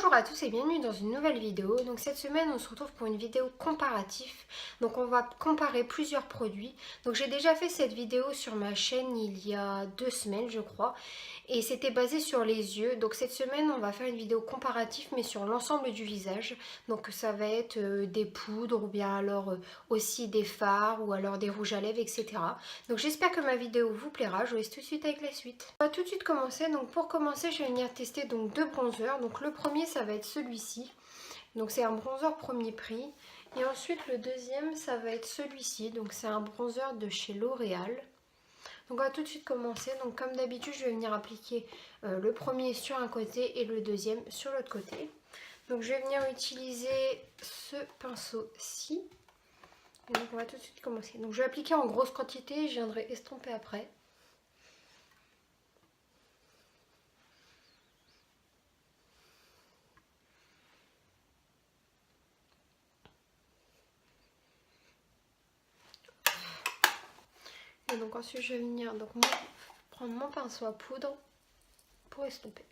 Bonjour à tous et bienvenue dans une nouvelle vidéo. Donc cette semaine on se retrouve pour une vidéo comparatif. Donc on va comparer plusieurs produits. Donc j'ai déjà fait cette vidéo sur ma chaîne il y a 2 semaines je crois. Et c'était basé sur les yeux. Donc cette semaine on va faire une vidéo comparatif mais sur l'ensemble du visage. Donc ça va être des poudres ou bien alors aussi des fards ou alors des rouges à lèvres, etc. Donc j'espère que ma vidéo vous plaira. Je vous laisse tout de suite avec la suite. On va tout de suite commencer. Donc pour commencer je vais venir tester donc deux bronzers. Donc le premier ça va être celui-ci. Donc c'est un bronzer premier prix. Et ensuite le deuxième ça va être celui-ci. Donc c'est un bronzer de chez L'Oréal. Donc on va tout de suite commencer. Donc comme d'habitude je vais venir appliquer le premier sur un côté et le deuxième sur l'autre côté. Donc je vais venir utiliser ce pinceau-ci. Et donc on va tout de suite commencer. Donc je vais appliquer en grosse quantité, je viendrai estomper après. Et donc ensuite je vais venir prendre mon pinceau à poudre pour estomper.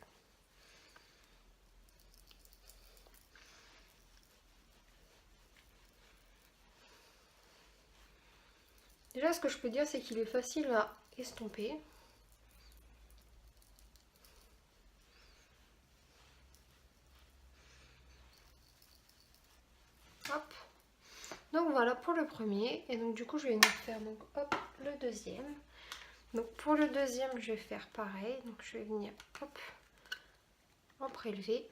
Déjà ce que je peux dire c'est qu'il est facile à estomper. Hop. Donc voilà pour le premier. Et donc du coup je vais venir faire donc, hop, le deuxième. Donc pour le deuxième je vais faire pareil. Donc je vais venir hop, en prélever.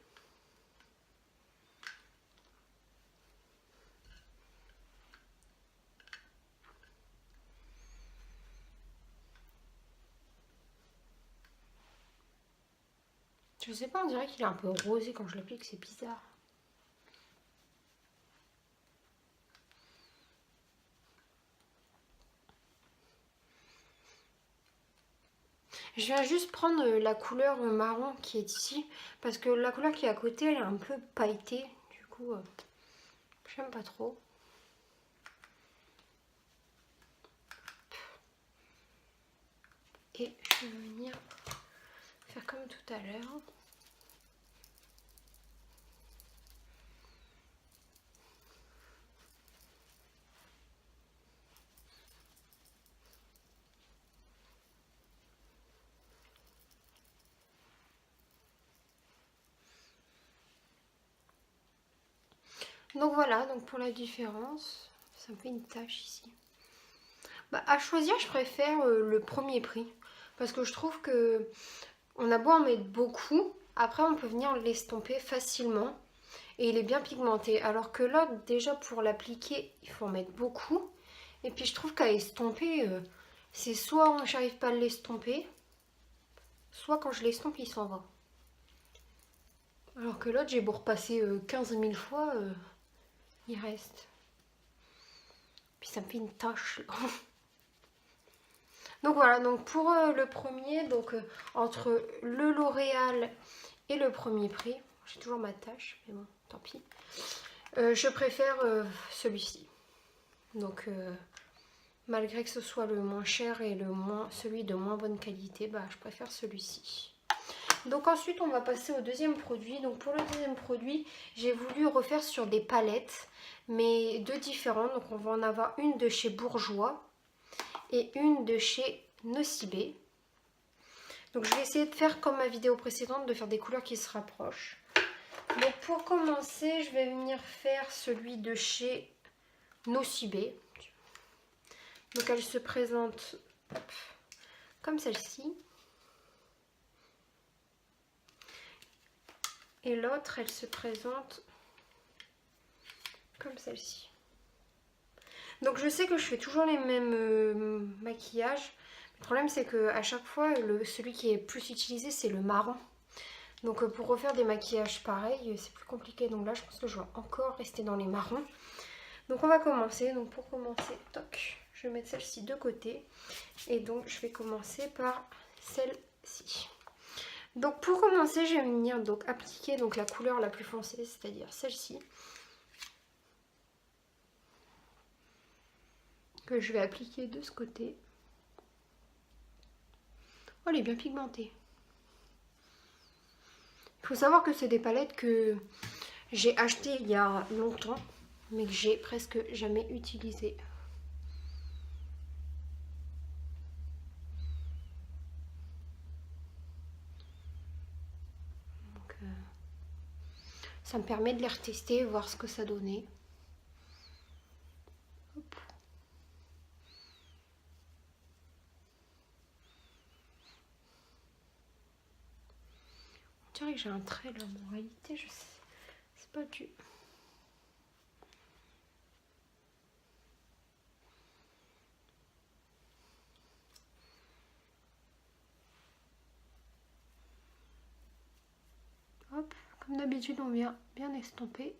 Je sais pas, on dirait qu'il est un peu rosé quand je l'applique, c'est bizarre. Je viens juste prendre la couleur marron qui est ici, parce que la couleur qui est à côté, elle est un peu pailletée, du coup, j'aime pas trop. Et je vais venir faire comme tout à l'heure. Donc voilà, donc pour la différence, ça me fait une tache ici. Bah, à choisir, je préfère le premier prix. Parce que je trouve que on a beau en mettre beaucoup, après on peut venir l'estomper facilement. Et il est bien pigmenté. Alors que là, déjà pour l'appliquer, il faut en mettre beaucoup. Et puis je trouve qu'à estomper, c'est soit j'arrive pas à l'estomper, soit quand je l'estompe, il s'en va. Alors que l'autre, j'ai beau repasser 15 000 fois, il reste. Puis ça me fait une tache. Donc voilà, donc pour le premier, donc entre le L'Oréal et le premier prix, j'ai toujours ma tache, mais bon, tant pis. Je préfère celui-ci. Donc malgré que ce soit le moins cher et celui de moins bonne qualité, bah, je préfère celui-ci. Donc ensuite on va passer au deuxième produit. Donc pour le deuxième produit, j'ai voulu refaire sur des palettes, mais deux différentes. Donc on va en avoir une de chez Bourjois et une de chez Nocibé. Donc je vais essayer de faire comme ma vidéo précédente, de faire des couleurs qui se rapprochent. Donc pour commencer, je vais venir faire celui de chez Nocibé. Donc elle se présente hop, comme celle-ci. Et l'autre, elle se présente comme celle-ci. Donc je sais que je fais toujours les mêmes maquillages. Le problème c'est que à chaque fois, celui qui est plus utilisé, c'est le marron. Donc pour refaire des maquillages pareils, c'est plus compliqué. Donc là, je pense que je vais encore rester dans les marrons. Donc on va commencer. Donc pour commencer, toc, je vais mettre celle-ci de côté. Et donc je vais commencer par celle-ci. Donc pour commencer, je vais venir donc appliquer donc la couleur la plus foncée, c'est-à-dire celle-ci. Que je vais appliquer de ce côté. Oh, elle est bien pigmentée. Il faut savoir que c'est des palettes que j'ai achetées il y a longtemps, mais que j'ai presque jamais utilisées. Donc, ça me permet de les retester, voir ce que ça donnait. Hop. On dirait que j'ai un trait là, mais en réalité, je sais, c'est pas du... Hop, comme d'habitude, on vient bien estomper.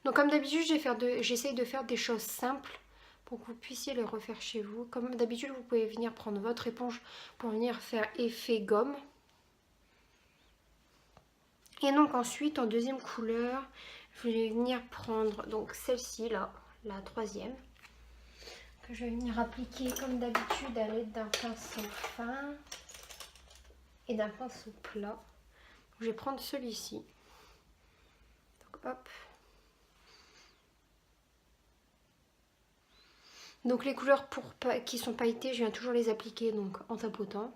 Donc comme d'habitude, j'essaye de faire des choses simples pour que vous puissiez les refaire chez vous. Comme d'habitude, vous pouvez venir prendre votre éponge pour venir faire effet gomme. Et donc ensuite, en deuxième couleur, je vais venir prendre donc celle-ci là, la troisième, que je vais venir appliquer comme d'habitude à l'aide d'un pinceau fin et d'un pinceau plat. Je vais prendre celui-ci. Donc hop. Donc les couleurs qui sont pailletées, je viens toujours les appliquer donc en tapotant.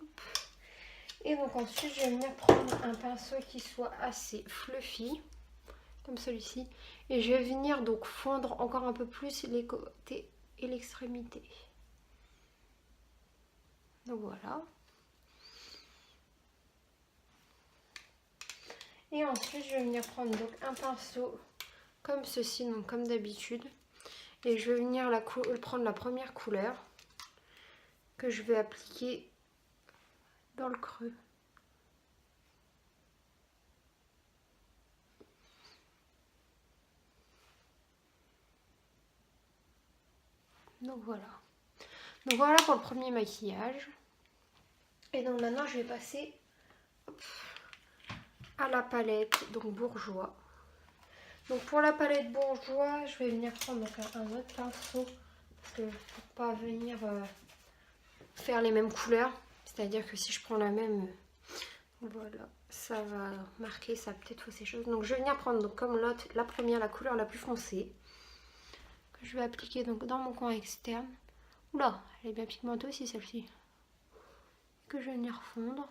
Hop. Et donc ensuite, je vais venir prendre un pinceau qui soit assez fluffy, comme celui-ci. Et je vais venir donc fondre encore un peu plus les côtés et l'extrémité. Donc voilà. Et ensuite, je vais venir prendre donc un pinceau comme ceci, donc comme d'habitude. Et je vais venir prendre la première couleur que je vais appliquer dans le creux. Donc voilà. Donc voilà pour le premier maquillage. Et donc maintenant je vais passer à la palette donc bourgeois. Donc pour la palette bourgeois, je vais venir prendre donc un autre pinceau parce que pour pas venir faire les mêmes couleurs. C'est-à-dire que si je prends la même, voilà, ça va marquer, ça va peut-être fausser choses. Donc je vais venir prendre donc comme l'autre, la première, la couleur la plus foncée, que je vais appliquer donc dans mon coin externe. Oula, elle est bien pigmentée aussi celle-ci. Que je vais venir fondre.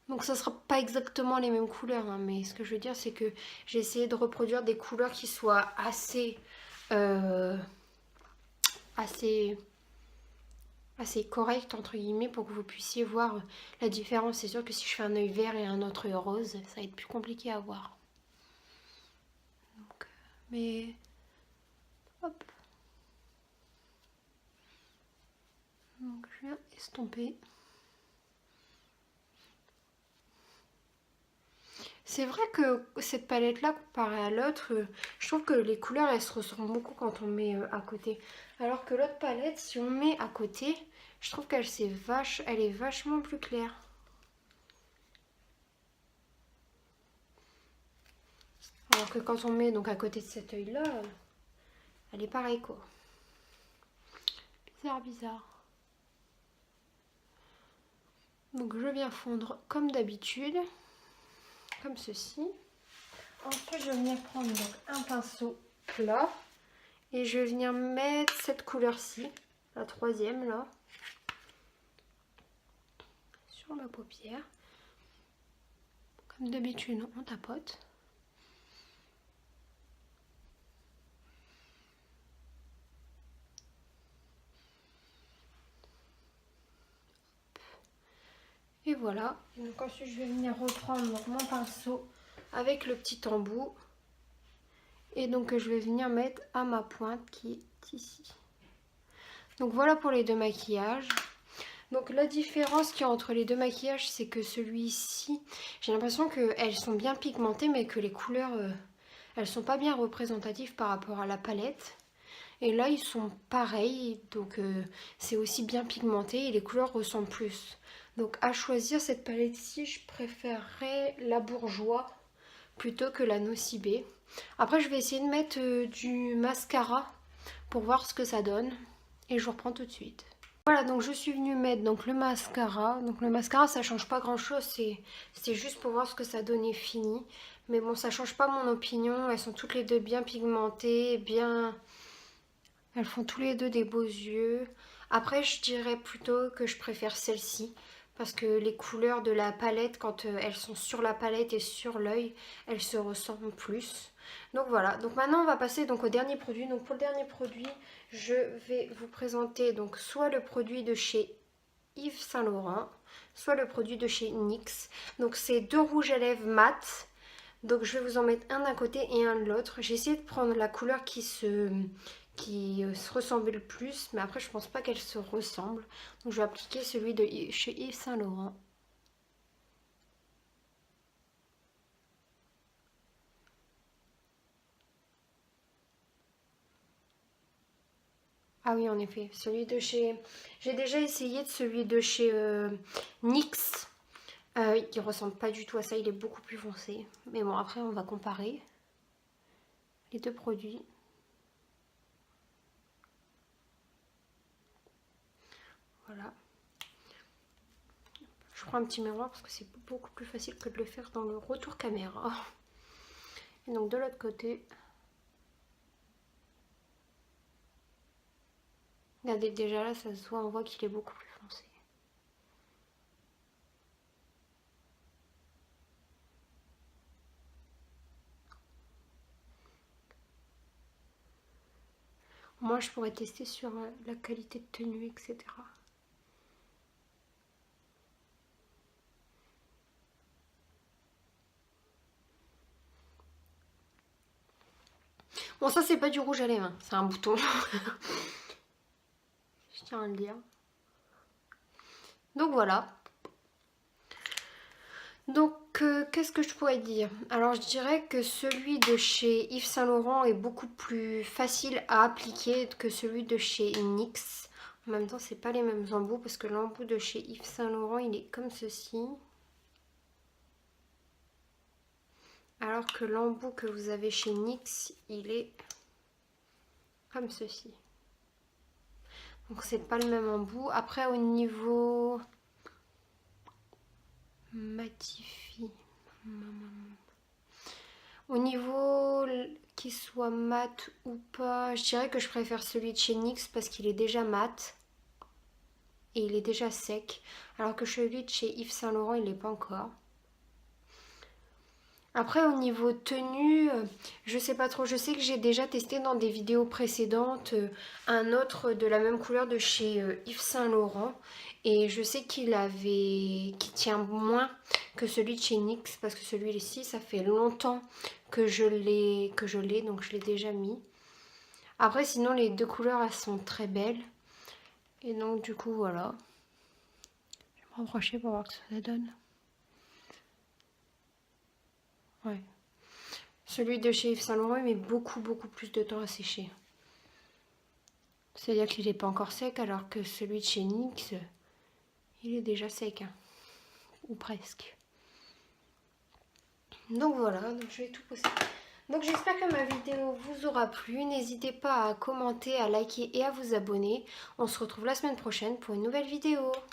Donc ça sera pas exactement les mêmes couleurs, hein, mais ce que je veux dire c'est que j'ai essayé de reproduire des couleurs qui soient assez correctes entre guillemets pour que vous puissiez voir la différence. C'est sûr que si je fais un œil vert et un autre rose, ça va être plus compliqué à voir. Donc, mais hop. Donc je viens estomper. C'est vrai que cette palette là comparée à l'autre, je trouve que les couleurs elles se ressemblent beaucoup quand on met à côté. Alors que l'autre palette, si on met à côté, je trouve qu'elle est vachement plus claire. Alors que quand on met donc à côté de cet œil là, elle est pareille quoi. Bizarre, bizarre. Donc je viens fondre comme d'habitude. Comme ceci. Ensuite, je vais venir prendre donc un pinceau plat et je vais venir mettre cette couleur-ci, la troisième là, sur la paupière. Comme d'habitude, on tapote. Et voilà. Et donc ensuite, je vais venir reprendre donc, mon pinceau avec le petit embout. Et donc, je vais venir mettre à ma pointe qui est ici. Donc voilà pour les deux maquillages. Donc la différence qu'il y a entre les deux maquillages, c'est que celui-ci, j'ai l'impression qu'elles sont bien pigmentées, mais que les couleurs, elles sont pas bien représentatives par rapport à la palette. Et là, ils sont pareils, donc c'est aussi bien pigmenté et les couleurs ressemblent plus. Donc à choisir cette palette-ci, je préférerais la Bourjois plutôt que la Nocibé. Après je vais essayer de mettre du mascara pour voir ce que ça donne. Et je vous reprends tout de suite. Voilà, donc je suis venue mettre donc le mascara. Donc le mascara, ça change pas grand chose, c'est juste pour voir ce que ça donnait fini. Mais bon, ça change pas mon opinion. Elles sont toutes les deux bien pigmentées, bien... Elles font tous les deux des beaux yeux. Après, je dirais plutôt que je préfère celle-ci. Parce que les couleurs de la palette, quand elles sont sur la palette et sur l'œil, elles se ressemblent plus. Donc voilà, donc maintenant on va passer donc au dernier produit. Donc pour le dernier produit, je vais vous présenter donc soit le produit de chez Yves Saint Laurent, soit le produit de chez NYX. Donc c'est deux rouges à lèvres mat. Donc je vais vous en mettre un d'un côté et un de l'autre. J'ai essayé de prendre la couleur qui se ressemble le plus, mais après je pense pas qu'elle se ressemble. Donc je vais appliquer celui de chez Yves Saint Laurent. Ah oui, en effet, celui de chez... J'ai déjà essayé de celui de chez NYX. Il ressemble pas du tout à ça, il est beaucoup plus foncé. Mais bon, après on va comparer les deux produits. Voilà. Je prends un petit miroir parce que c'est beaucoup plus facile que de le faire dans le retour caméra. Et donc de l'autre côté... Regardez, déjà là, ça se voit, on voit qu'il est beaucoup plus foncé. Moi, je pourrais tester sur la qualité de tenue, etc. Bon, ça, c'est pas du rouge à lèvres, hein, c'est un bouton. Je tiens à le dire. Donc voilà. Donc, qu'est-ce que je pourrais dire? Alors, je dirais que celui de chez Yves Saint Laurent est beaucoup plus facile à appliquer que celui de chez NYX. En même temps, c'est pas les mêmes embouts parce que l'embout de chez Yves Saint Laurent, il est comme ceci. Alors que l'embout que vous avez chez NYX, il est comme ceci. Donc, c'est pas le même embout. Après, au niveau... Matifie. Au niveau qu'il soit mat ou pas, je dirais que je préfère celui de chez NYX parce qu'il est déjà mat et il est déjà sec, alors que celui de chez Yves Saint Laurent il n'est pas encore. Après au niveau tenue, je sais pas trop, je sais que j'ai déjà testé dans des vidéos précédentes un autre de la même couleur de chez Yves Saint Laurent et je sais qu'il tient moins que celui de chez NYX parce que celui-ci ça fait longtemps que je l'ai donc je l'ai déjà mis. Après sinon les deux couleurs elles sont très belles et donc du coup voilà. Je vais me rapprocher pour voir ce que ça donne. Ouais. Celui de chez Yves Saint Laurent il met beaucoup plus de temps à sécher. C'est-à-dire qu'il n'est pas encore sec alors que celui de chez NYX il est déjà sec. Hein. Ou presque. Donc voilà, donc je vais tout poster. Donc j'espère que ma vidéo vous aura plu. N'hésitez pas à commenter, à liker et à vous abonner. On se retrouve la semaine prochaine pour une nouvelle vidéo.